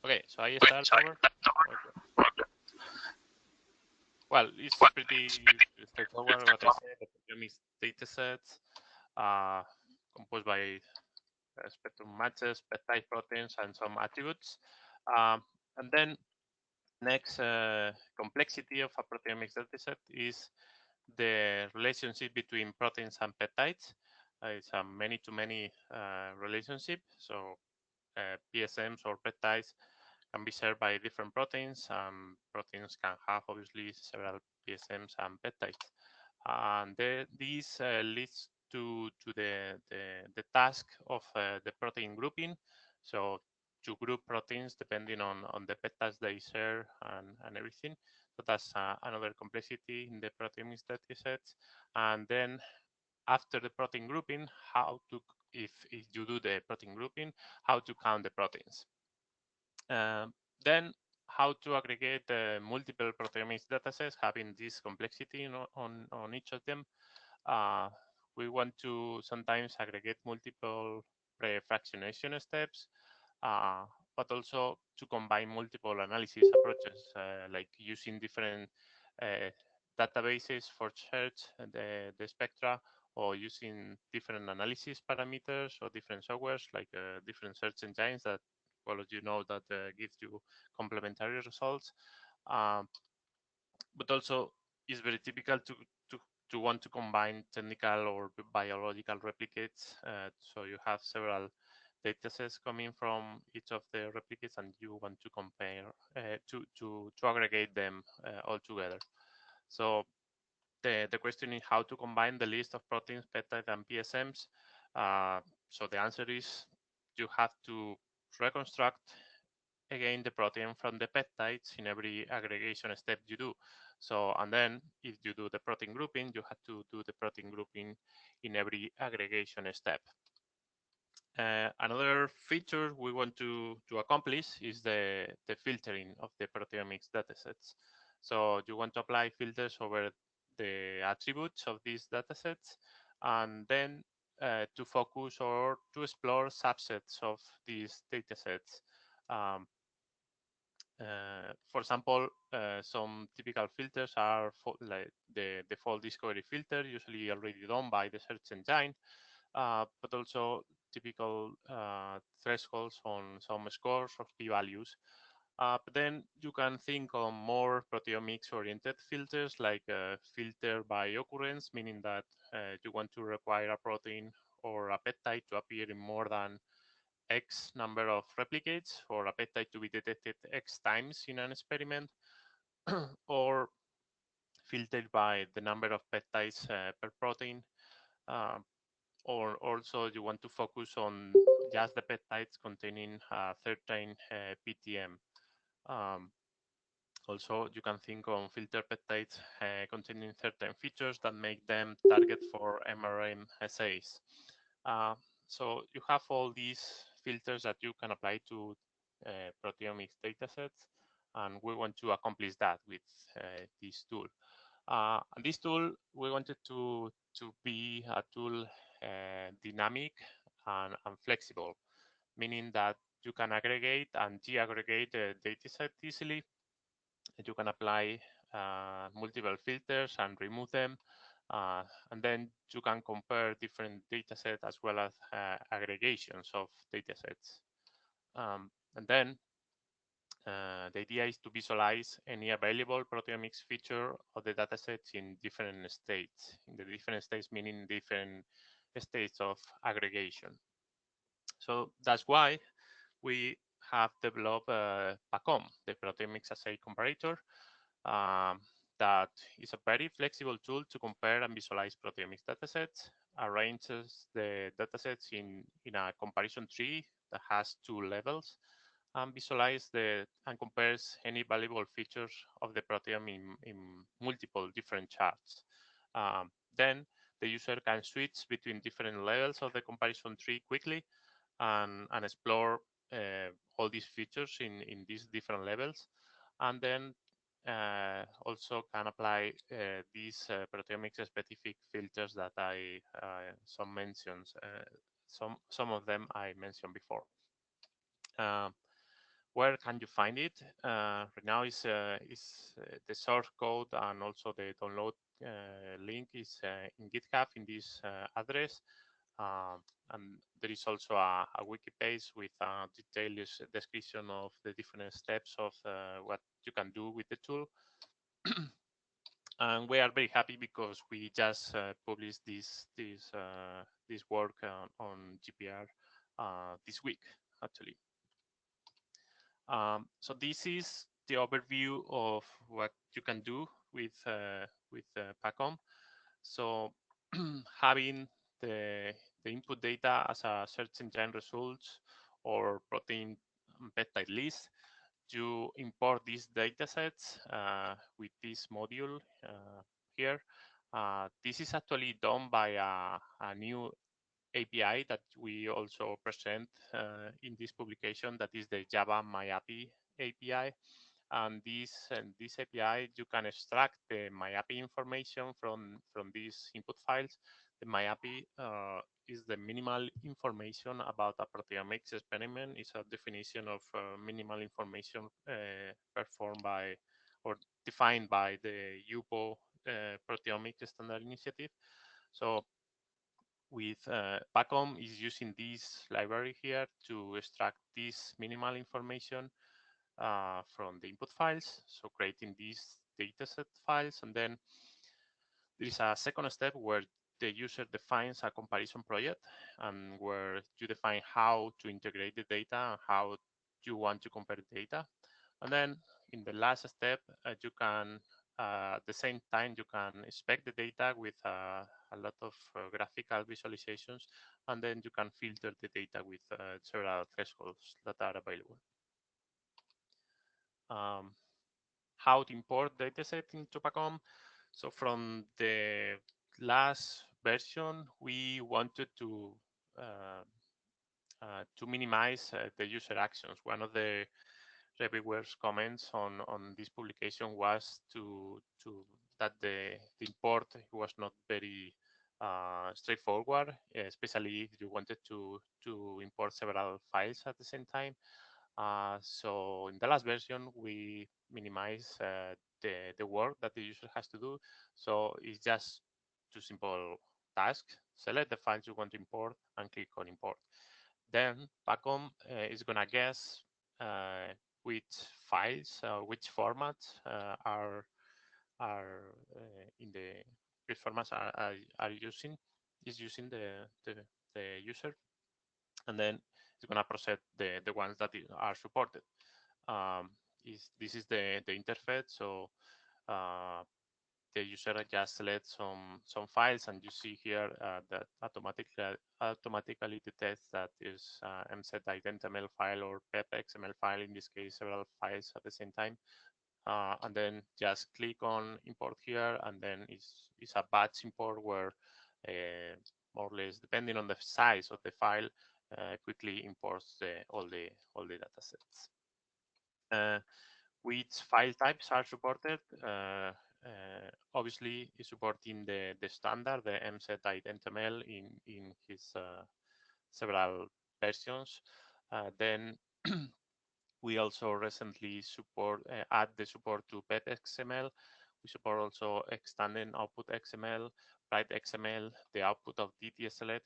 Okay, so I start over. Okay. Well, it's pretty straightforward what I said. The proteomics datasets composed by spectrum matches, peptide proteins, and some attributes. And then next complexity of a proteomics dataset is the relationship between proteins and peptides. It's a many-to-many relationship. So PSMs or peptides can be shared by different proteins. Proteins can have obviously several PSMs and peptides. And this leads to the task of the protein grouping. So to group proteins depending on the peptides they share and everything. So that's another complexity in the proteomics datasets. And then after the protein grouping, how to, if you do the protein grouping, how to count the proteins. Then how to aggregate multiple proteomics datasets having this complexity on each of them. We want to sometimes aggregate multiple pre-fractionation steps, but also to combine multiple analysis approaches, like using different databases for search the spectra, or using different analysis parameters or different softwares like different search engines that all of you know that gives you complementary results. But also it's very typical to want to combine technical or biological replicates. So you have several datasets coming from each of the replicates, and you want to compare to aggregate them all together. So the question is how to combine the list of proteins, peptides, and PSMs. So the answer is you have to reconstruct again the protein from the peptides in every aggregation step you do. So, and then if you do the protein grouping, you have to do the protein grouping in every aggregation step. Another feature we want to accomplish is the filtering of the proteomics datasets. So you want to apply filters over the attributes of these datasets, and then to focus or to explore subsets of these datasets. For example, some typical filters are like the default discovery filter, usually already done by the search engine, but also typical thresholds on some scores or p-values. But then you can think on more proteomics-oriented filters, like filter by occurrence, meaning that you want to require a protein or a peptide to appear in more than X number of replicates, for a peptide to be detected X times in an experiment, or filtered by the number of peptides per protein. Or also you want to focus on just the peptides containing certain PTM. Also, you can think on filter peptides containing certain features that make them target for MRM assays. So you have all these filters that you can apply to proteomics datasets, and we want to accomplish that with this tool. And this tool, we wanted to be a tool dynamic and flexible, meaning that you can aggregate and deaggregate the dataset easily. You can apply multiple filters and remove them. And then you can compare different datasets as well as aggregations of datasets. And then the idea is to visualize any available proteomics feature of the datasets in different states. In the different states, meaning different states of aggregation. So that's why we have developed PACOM, the Proteomics Assay COMparator, that is a very flexible tool to compare and visualize proteomics datasets, arranges the datasets in a comparison tree that has 2 levels, and visualize and compares any valuable features of the proteome in multiple different charts. Then the user can switch between different levels of the comparison tree quickly and explore all these features in these different levels, and then also can apply these proteomics specific filters that I some of them I mentioned before. Where can you find it? Right now is the source code and also the download link is in GitHub in this address. And there is also a wiki page with a detailed description of the different steps of what you can do with the tool. And we are very happy because we just published this work on GPR this week, actually. So this is the overview of what you can do with PACOM. So having the input data as a search engine results or protein peptide list, you import these data sets with this module here. This is actually done by a new API that we also present in this publication, that is the Java MyAPI API. And this API, you can extract the MyAPI information from these input files. The MyAPI is the minimal information about a proteomics experiment. It's a definition of minimal information performed by or defined by the UPO Proteomics Standard Initiative. So with PACOM is using this library here to extract this minimal information from the input files, so creating these dataset files. And then there is a second step where the user defines a comparison project, and where you define how to integrate the data and how you want to compare the data. And then in the last step, you can, at the same time, you can inspect the data with a lot of graphical visualizations, and then you can filter the data with several thresholds that are available. How to import dataset into PACOM. So from the last version, we wanted to minimize the user actions. One of the reviewers' comments on this publication was that the import was not very straightforward, especially if you wanted to import several files at the same time. So in the last version, we minimize the work that the user has to do. So it's just two simple tasks. Select the files you want to import and click on import. Then PACOM is going to guess which files, which formats are in the which formats are using the user, and then it's going to process the ones that are supported. This is the interface. So the user just selects some files, and you see here that automatically detects that is MZ-identML file or PEP-XML file, in this case several files at the same time. And then just click on import here, and then it's a batch import where more or less, depending on the size of the file, quickly imports all the data sets. Which file types are supported? Obviously, is supporting the standard, the MZ-identML in his several versions. Then we also recently add the support to PEP-XML. We support also extended output XML, write XML, the output of DTSLF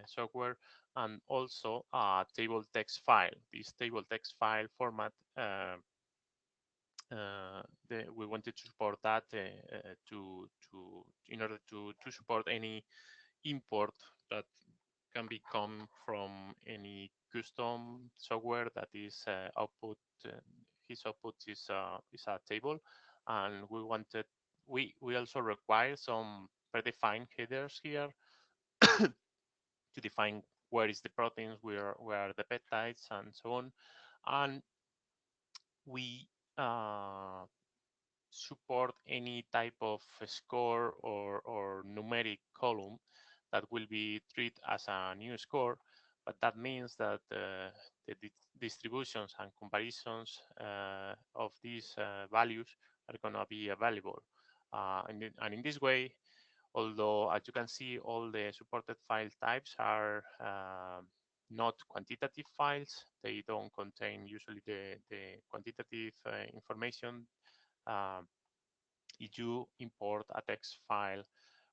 software, and also a table text file. This table text file format, we wanted to support that in order to support any import that can come from any custom software that is output. His output is a table, and we also require some predefined headers here to define where is the proteins, where are the peptides, and so on. And we support any type of score or numeric column that will be treated as a new score, but that means that the distributions and comparisons of these values are going to be available. And in this way, although as you can see, all the supported file types are not quantitative files. They don't contain usually the quantitative information. Um, if you import a text file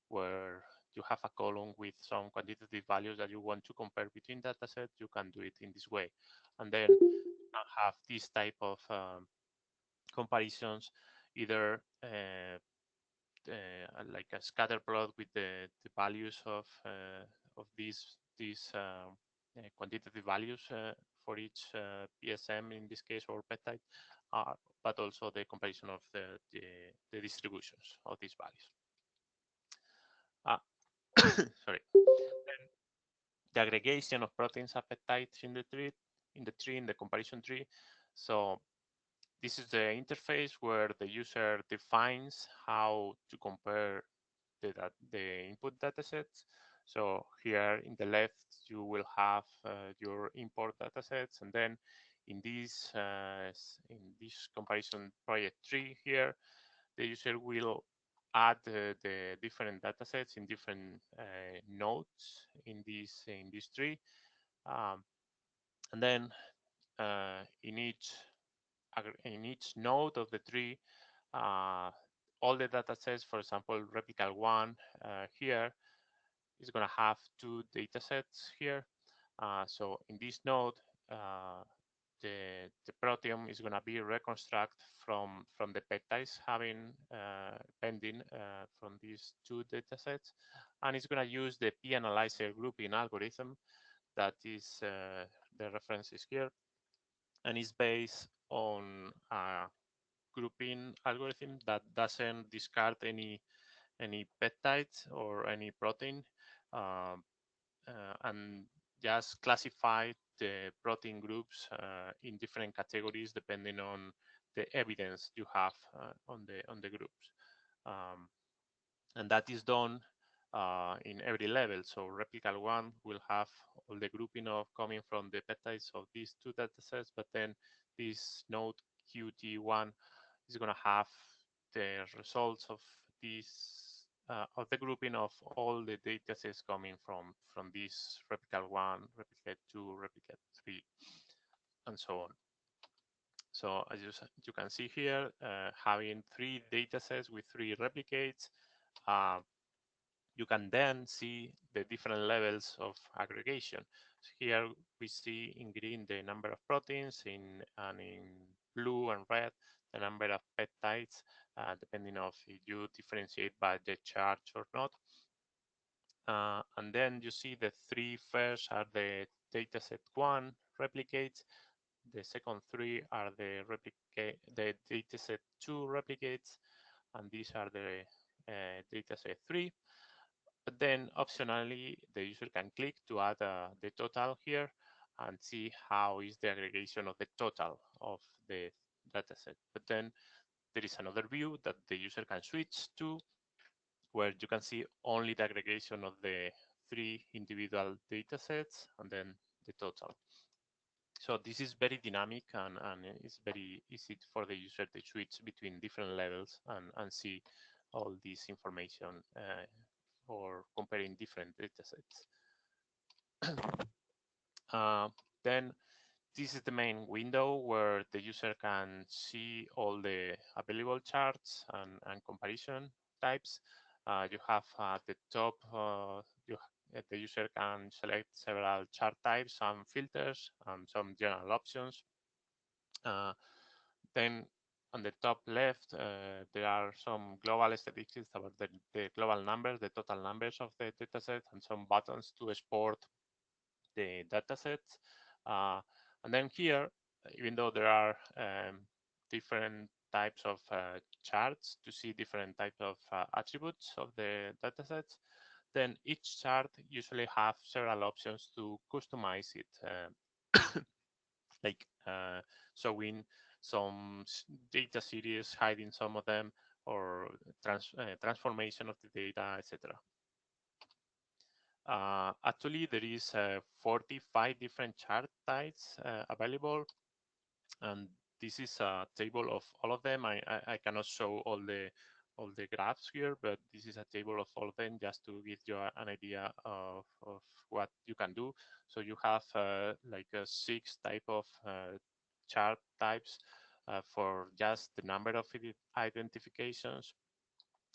where you have a column with some quantitative values that you want to compare between datasets, you can do it in this way. And then have this type of comparisons, either like a scatter plot with the values of these quantitative values for each PSM in this case, or peptide, but also the comparison of the distributions of these values. Sorry. Then the aggregation of proteins and peptides in the tree, in the comparison tree. So this is the interface where the user defines how to compare the input datasets. So here in the left, you will have your import datasets, and then in this comparison project tree here, the user will add the different datasets in different nodes in this tree, um, and then in each node of the tree, all the datasets, for example, replica 1 here is going to have 2 datasets here. So in this node, the proteome is going to be reconstructed from the peptides having pending from these 2 datasets, and it's going to use the p-analyzer grouping algorithm that is the reference is here, and is based on a grouping algorithm that doesn't discard any peptides or any protein, um, and just classify the protein groups in different categories depending on the evidence you have on the groups, and that is done in every level. So replica 1 will have all the grouping of coming from the peptides of these 2 datasets, but then this node QT1 is going to have the results of this of the grouping of all the datasets coming from this replica 1, replica 2, replica 3, and so on. So as you can see here, having 3 datasets with 3 replicates, you can then see the different levels of aggregation. So here we see in green the number of proteins, and in blue and red the number of peptides, depending on if you differentiate by the charge or not. And then you see the 3 first are the dataset 1 replicates, the second 3 are the dataset 2 replicates, and these are the dataset 3. But then optionally, the user can click to add the total here and see how is the aggregation of the total of the dataset. But then there is another view that the user can switch to, where you can see only the aggregation of the 3 individual datasets and then the total. So this is very dynamic, and it's very easy for the user to switch between different levels and see all this information for comparing different datasets. Then this is the main window where the user can see all the available charts and comparison types. You have at the top, the user can select several chart types, some filters, and some general options. Then on the top left, there are some global statistics about the global numbers, the total numbers of the dataset, and some buttons to export the datasets. And then here, even though there are different types of charts to see different types of attributes of the datasets, then each chart usually have several options to customize it, like showing some data series, hiding some of them, or transformation of the data, etc. Actually, there is 45 different chart types available, and this is a table of all of them. I cannot show all the all the graphs here, but this is a table of all of them just to give you an idea of what you can do. So you have like 6 type of chart types for just the number of identifications.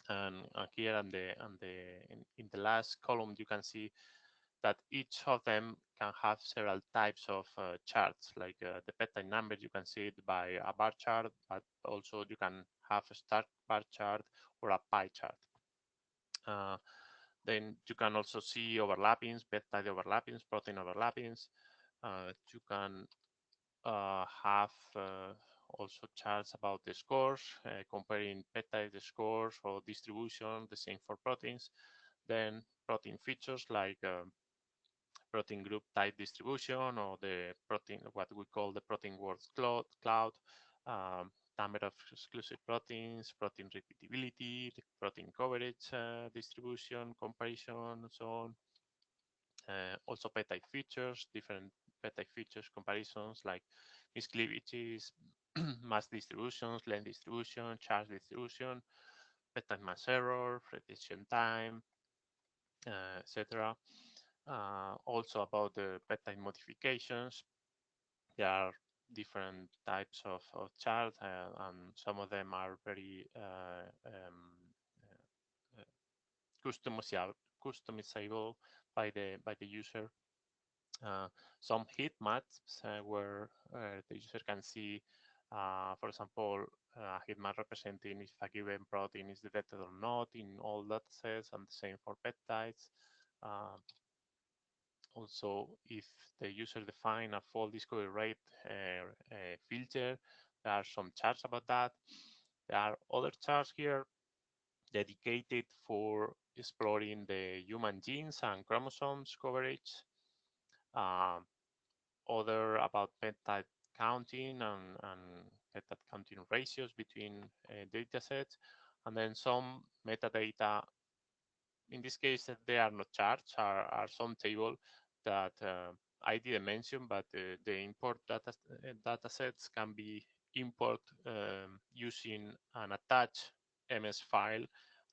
And here in the last column, you can see that each of them can have several types of charts, like the peptide number. You can see it by a bar chart, but also you can have a star bar chart or a pie chart. Then you can also see overlappings, peptide overlappings, protein overlappings. You can have also charts about the scores, comparing peptide scores or distribution, the same for proteins. Then protein features like protein group type distribution, or the protein, what we call the protein word cloud, number of exclusive proteins, protein repeatability, the protein coverage distribution, comparison, and so on. Also peptide features, different peptide features comparisons like miscleavages, mass distributions, length distribution, charge distribution, peptide mass error, retention time, etc. Also about the peptide modifications, there are different types of charts, and some of them are very customizable by the user. Some heat maps where the user can see, for example, a heat map representing if a given protein is detected or not in all datasets, and the same for peptides. Also, if the user define a fault discovery rate filter, there are some charts about that. There are other charts here dedicated for exploring the human genes and chromosomes coverage. Other about peptide counting and peptide counting ratios between data sets, and then some metadata. In this case, they are not charts, are some table that I didn't mention, but the import data sets can be import using an attached MS file,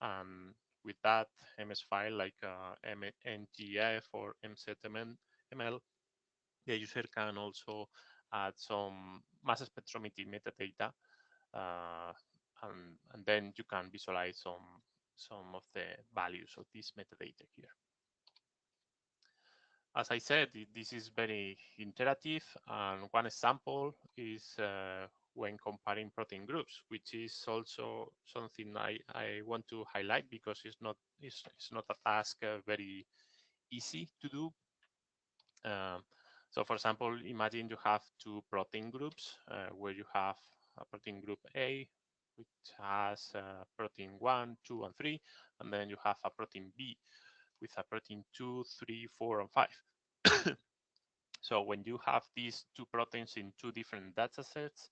and with that MS file, like NGF or MZML, the user can also add some mass spectrometry metadata, uh, and then you can visualize some of the values of this metadata here. As I said, this is very interactive, and one example is when comparing protein groups, which is also something I want to highlight because it's not a task very easy to do. So for example, imagine you have two protein groups where you have a protein group A, which has protein 1, 2, and 3, and then you have a protein B with a protein 2, 3, 4, and 5. So when you have these two proteins in two different data sets,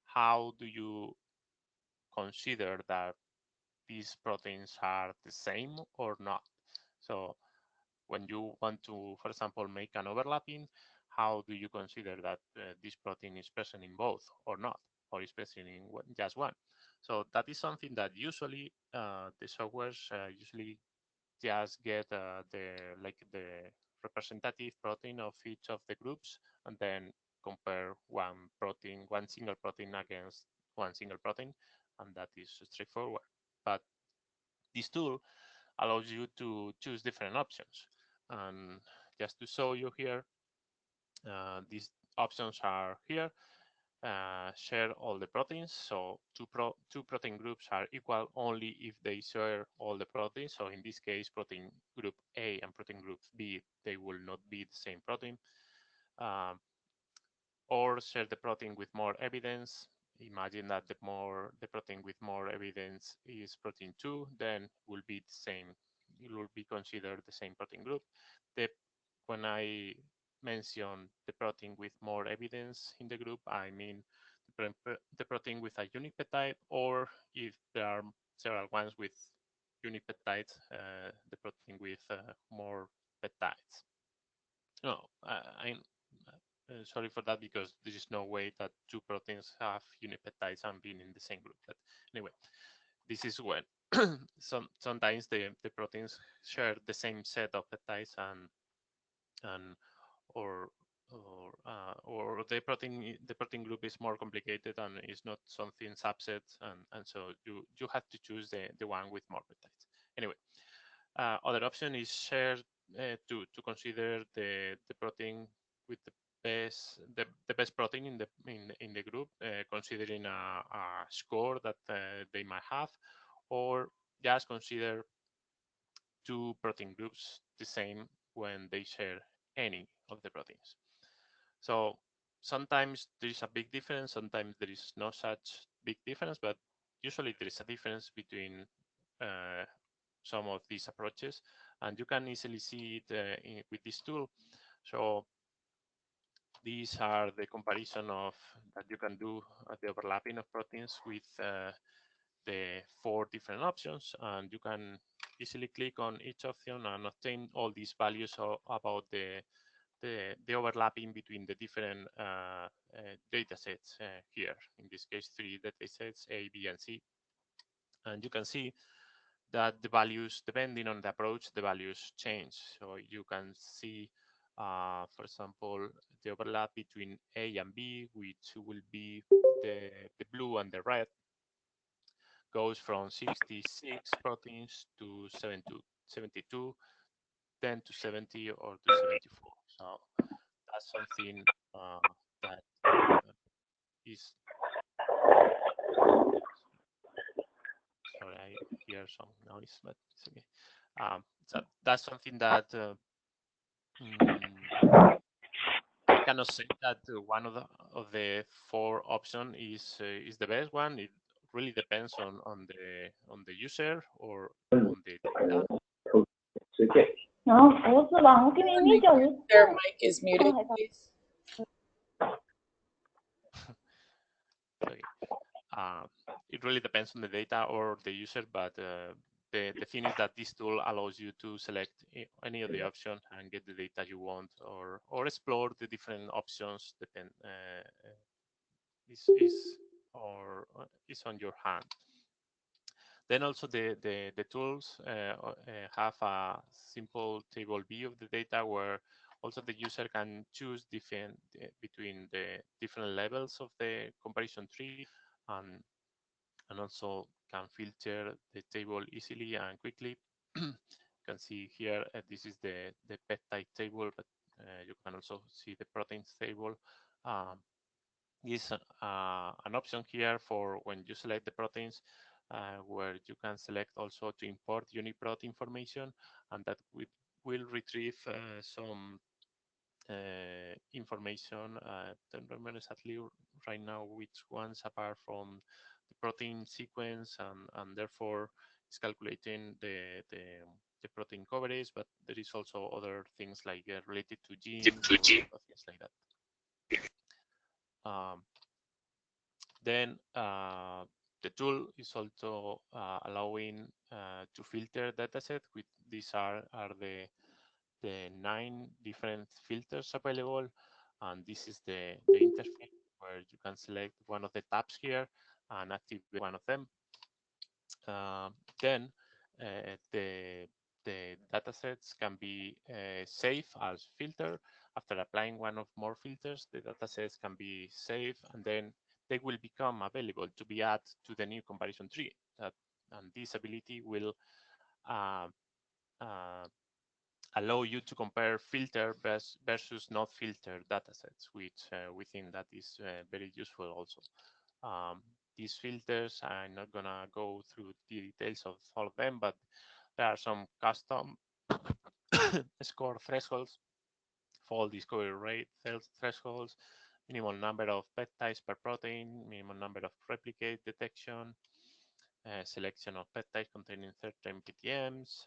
how do you consider that these proteins are the same or not? So when you want to, for example, make an overlapping, how do you consider that this protein is present in both or not, or is present in just one? So that is something that usually the softwares usually just get the representative protein of each of the groups, and then compare one single protein against one single protein, and that is straightforward. But this tool allows you to choose different options. And just to show you here, these options are here. Share all the proteins. So two protein groups are equal only if they share all the proteins. So in this case, protein group A and protein group B, they will not be the same protein. Um, or share the protein with more evidence. Imagine that the protein with more evidence is protein 2, then will be the same. It will be considered the same protein group. When I mention the protein with more evidence in the group, I mean the protein with a unique peptide, or if there are several ones with unique peptides, the protein with more peptides. No, I'm sorry for that, because there is no way that two proteins have unique peptides and being in the same group. But anyway, this is when sometimes the proteins share the same set of peptides and or or the protein group is more complicated and is not something subset, and so you have to choose the one with more peptides. Anyway, other option is share to consider the protein with the best protein in the group, considering a score that they might have, or just consider two protein groups the same when they share any of the proteins. So sometimes there is a big difference, sometimes there is no such big difference, but usually there is a difference between uh, some of these approaches, and you can easily see it with this tool. So these are the comparison of that you can do the overlapping of proteins with the 4 different options, and you can easily click on each option and obtain all these values about the overlapping between the different data sets here. In this case, 3 data sets, A, B, and C. And you can see that the values, depending on the approach, the values change. So you can see, for example, the overlap between A and B, which will be the blue and the red, goes from 66 proteins to 72, 10 to 70, or to 74. So that's something that is, sorry, I hear some noise, but it's okay. So that's something that I cannot say that one of the 4 option is the best one. It really depends on the user or on the data. Their mic is muted, please. Okay. It really depends on the data or the user, but the thing is that this tool allows you to select any of the options and get the data you want, or explore the different options. Depend is on your hand. Then also the tools have a simple table view of the data where also the user can choose different between the different levels of the comparison tree, and also can filter the table easily and quickly. You can see here this is the peptide table, but you can also see the proteins table. Is an option here for when you select the proteins, where you can select also to import UniProt information, and that will retrieve some information. Don't remember exactly right now which ones, apart from the protein sequence, and therefore it's calculating the protein coverage, but there is also other things like related to genes or things like that. Then the tool is also allowing to filter dataset. With these are the 9 different filters available, and this is the interface where you can select one of the tabs here and activate one of them. Then the datasets can be saved as filter. After applying one of more filters, the datasets can be saved, and then they will become available to be added to the new comparison tree. And this ability will uh, uh, allow you to compare filter versus not filtered datasets, which we think that is very useful also. These filters, I'm not gonna go through the details of all of them, but there are some custom score thresholds, fall discovery rate thresholds, minimum number of peptides per protein, minimum number of replicate detection, selection of peptides containing certain PTMs,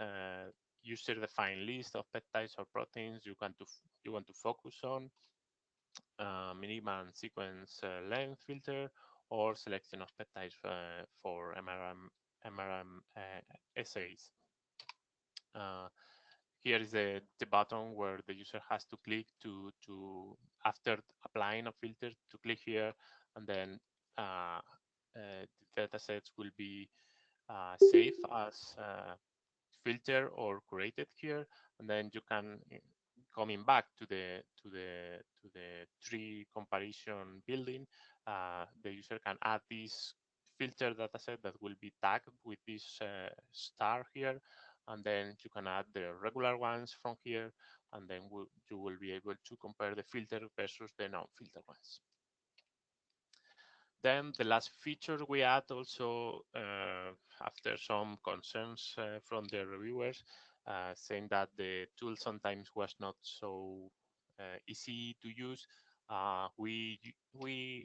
user-defined list of peptides or proteins you want to focus on, minimum sequence length filter, or selection of peptides for MRM assays. Here is the button where the user has to click to after applying a filter, to click here, and then the datasets will be save as filter or created here, and then you can coming back to the tree comparison building. The user can add this filter dataset that will be tagged with this star here, and then you can add the regular ones from here, and then you will be able to compare the filter versus the non-filter ones. Then the last feature we add also after some concerns from the reviewers, saying that the tool sometimes was not so easy to use, we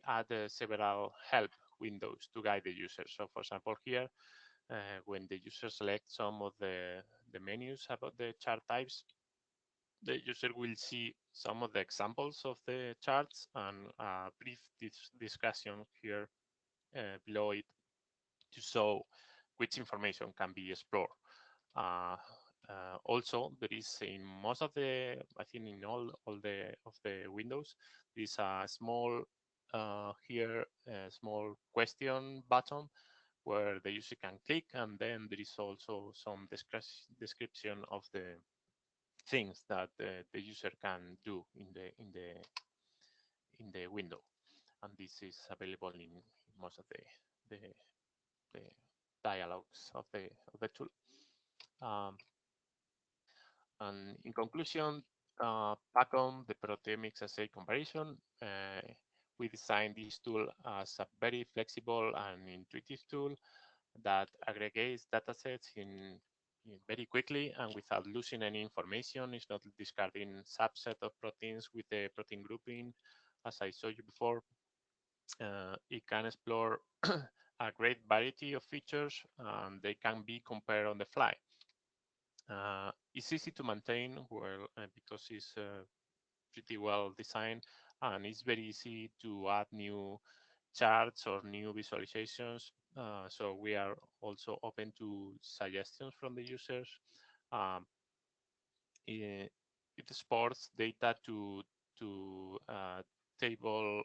add several help windows to guide the user. So for example here, when the user selects some of the menus about the chart types, the user will see some of the examples of the charts and a brief discussion here below it to show which information can be explored. Also, there is in most of the, I think in all the windows, there is a small here a small question button where the user can click, and then there is also some description of the things that the user can do in the window, and this is available in most of the dialogues of the tool. And in conclusion, PACOM, the Proteomics Assay COMparator, we designed this tool as a very flexible and intuitive tool that aggregates datasets in very quickly and without losing any information. It's not discarding subset of proteins with the protein grouping, as I showed you before. It can explore a great variety of features, and they can be compared on the fly. It's easy to maintain, well, because it's pretty well designed, and it's very easy to add new charts or new visualizations. So we are also open to suggestions from the users. It exports data to table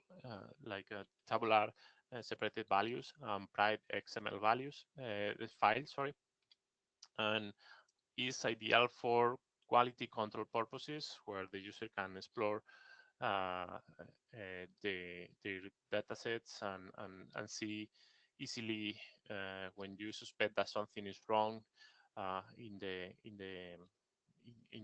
like tabular separated values, private XML values, files, sorry, and is ideal for quality control purposes, where the user can explore the data sets and see easily when you suspect that something is wrong in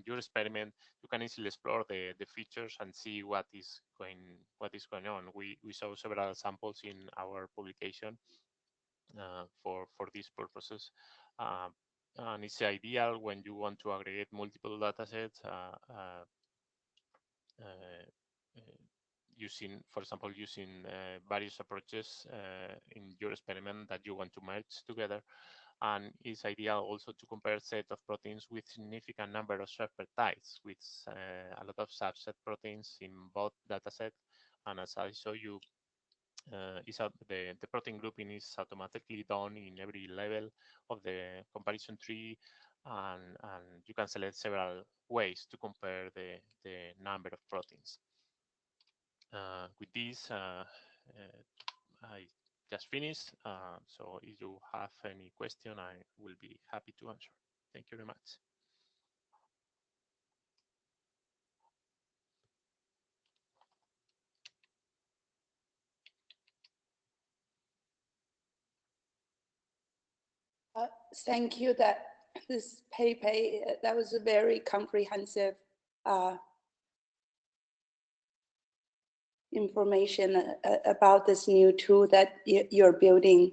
your experiment. You can easily explore the features and see what is going on. We saw several examples in our publication for these purposes. And it's ideal when you want to aggregate multiple datasets using, for example, using various approaches in your experiment that you want to merge together. And it's ideal also to compare set of proteins with significant number of subpeptides, with a lot of subset proteins in both datasets. And as I show you, the protein grouping is automatically done in every level of the comparison tree, and you can select several ways to compare the number of proteins. With this, I just finished. So if you have any question, I will be happy to answer. Thank you very much. Thank you. This paper, that was a very comprehensive information about this new tool that you're building.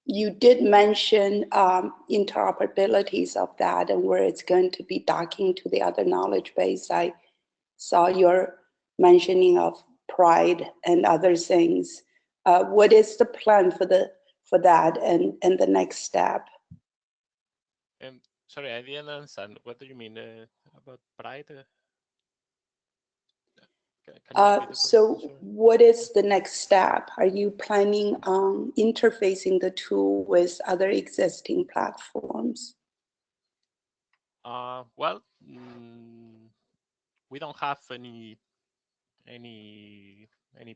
You did mention interoperabilities of that and where it's going to be docking to the other knowledge base. I saw your mentioning of PRIDE and other things. What is the plan for that and the next step? Sorry, I didn't understand. What do you mean about PRIDE? So what is the next step? Are you planning on interfacing the tool with other existing platforms? Well, we don't have any any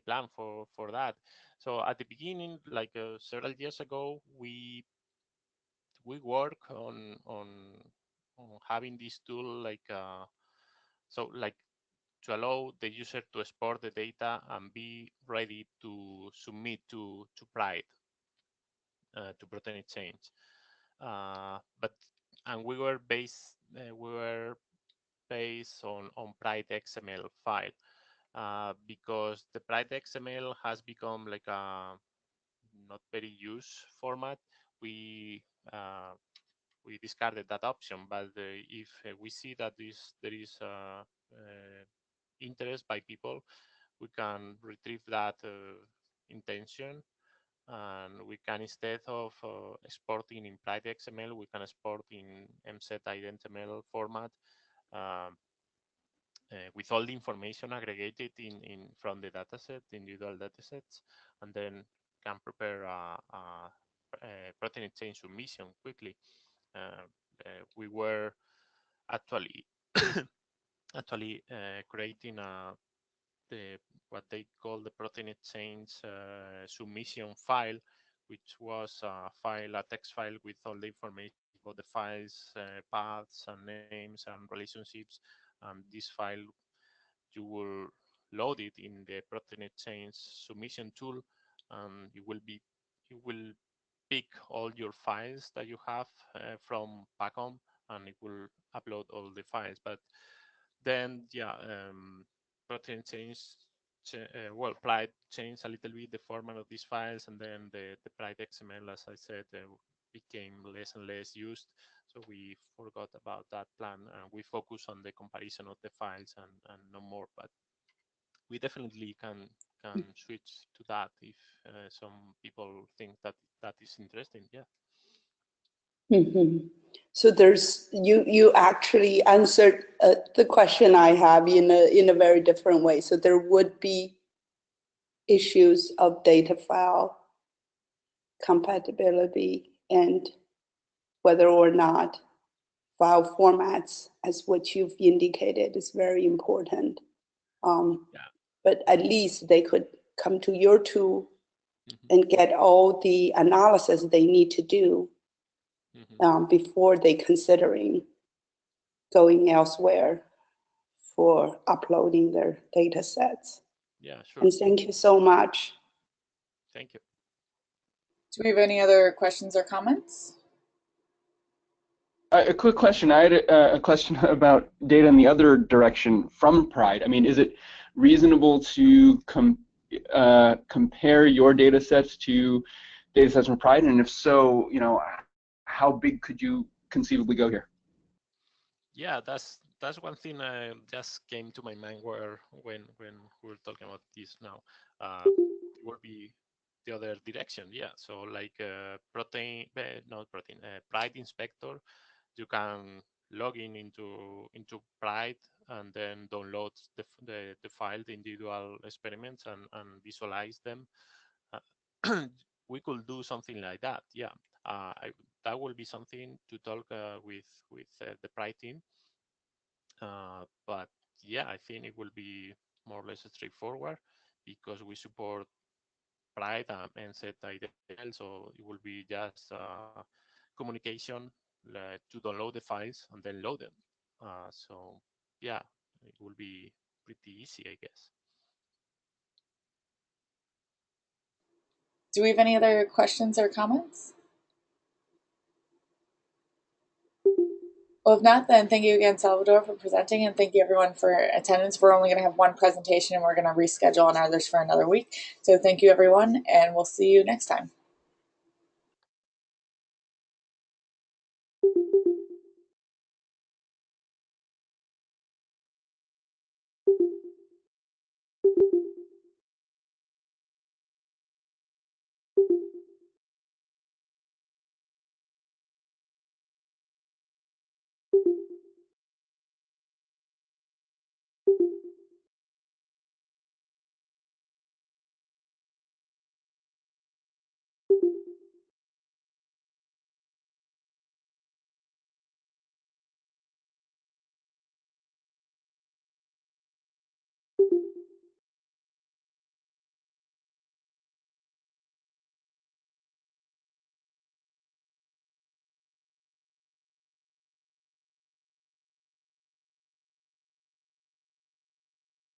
plan for that. So at the beginning, like several years ago, we work on having this tool like so like to allow the user to export the data and be ready to submit to Pride, to protein exchange. But and we were based on Pride XML file, because the Pride XML has become like a not very used format. We uh, we discarded that option, but if we see that there is interest by people, we can retrieve that intention, and we can, instead of exporting in Pride XML, we can export in MZ IDentML format, um, with all the information aggregated in from the dataset, individual datasets, and then can prepare a protein exchange submission quickly. We were actually creating the what they call the protein exchange submission file, which was a text file with all the information about the files, paths, and names and relationships. This file, you will load it in the protein exchange submission tool, and you will pick all your files that you have from PACOM, and it will upload all the files. But then, yeah, protein well, Pride changed a little bit the format of these files, and then the Pride XML, as I said, became less and less used. So we forgot about that plan, and we focus on the comparison of the files and no more. But we definitely can switch to that if some people think that that is interesting. Yeah. Mhm. So there's you actually answered the question I have in a very different way. So there would be issues of data file compatibility and whether or not file formats, as what you've indicated, is very important. Yeah. But at least they could come to your tool Mm-hmm. and get all the analysis they need to do before they considering going elsewhere for uploading their data sets. Yeah, sure. And thank you so much. Thank you. Do we have any other questions or comments? A quick question. I had a question about data in the other direction from Pride. I mean, is it reasonable to compare your data sets to data sets from Pride? And if so, you know, how big could you conceivably go here? Yeah, that's one thing just came to my mind when we were talking about this now. It would be the other direction. Yeah, so like not protein, Pride Inspector, you can log into Pride and then download the file, the individual experiments, and visualize them. We could do something like that. Yeah, that will be something to talk with the Pride team. But yeah, I think it will be more or less straightforward because we support Pride and set IDL, so it will be just communication to download the files and then load them. So yeah, it will be pretty easy, I guess. Do we have any other questions or comments? Well, if not, then thank you again, Salvador, for presenting, and thank you everyone for attendance. We're only going to have one presentation, and we're going to reschedule on others for another week. So thank you, everyone, and we'll see you next time.